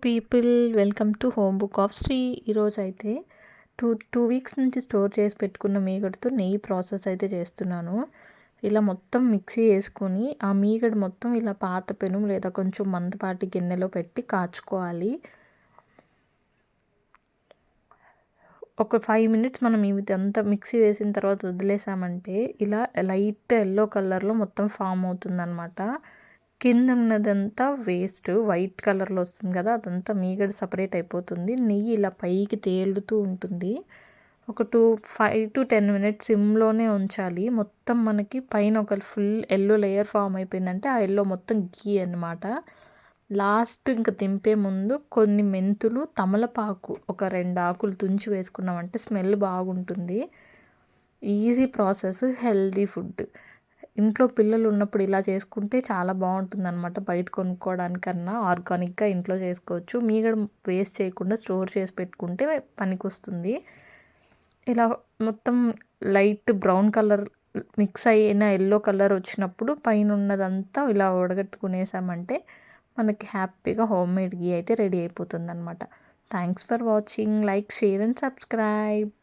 People welcome to home book of Shri. ఈరోజైతే two weeks నుంచి store చేసి పెట్టుకున్న మీగడతో నెయ్యి ప్రాసెస్ అయితే చేస్తున్నాను. ఇలా మొత్తం మిక్సీ వేసుకొని ఆ మీగడ మొత్తం ఇలా పాత పెనం లేదా కొంచెం మందపాటి గిన్నెలో పెట్టి కాచుకోవాలి. ఒక 5 మినిట్స్ మనం ఇదంతా మిక్సీ వేసిన తర్వాత వదిలేసామంటే ఇలా లైట్ ఎల్లో కలర్లో మొత్తం ఫామ్ అవుతుందన్నమాట. కింద ఉన్నదంతా వేస్ట్ వైట్ కలర్లో వస్తుంది కదా, అదంతా మీగడ సపరేట్ అయిపోతుంది. నెయ్యి ఇలా పైకి తేలుతూ ఉంటుంది. ఒక 5 to 10 మినిట్స్ సిమ్లోనే ఉంచాలి. మొత్తం మనకి పైన ఒక ఫుల్ ఎల్లో లేయర్ ఫామ్ అయిపోయిందంటే ఆ ఎల్లో మొత్తం గీ అనమాట. లాస్ట్ ఇంకా దింపే ముందు కొన్ని మెంతులు, తమలపాకు ఒక 2 ఆకులు తుంచి వేసుకున్నామంటే స్మెల్ బాగుంటుంది. Easy process, healthy food. ఇంట్లో పిల్లలు ఉన్నప్పుడు ఇలా చేసుకుంటే చాలా బాగుంటుందన్నమాట. బయట కొనుక్కోవడానికన్నా ఆర్గానిక్గా ఇంట్లో చేసుకోవచ్చు. మీగడ వేస్ట్ చేయకుండా స్టోర్ చేసి పెట్టుకుంటే పనికొస్తుంది. ఇలా మొత్తం లైట్ బ్రౌన్ కలర్ మిక్స్ అయిన ఎల్లో కలర్ వచ్చినప్పుడు పైన ఉన్నదంతా ఇలా వడగట్టుకునేసామంటే మనకి హ్యాపీగా హోమ్ మేడ్ ఘీ అయితే రెడీ అయిపోతుంది అనమాట. Thanks for watching. Like, share and subscribe.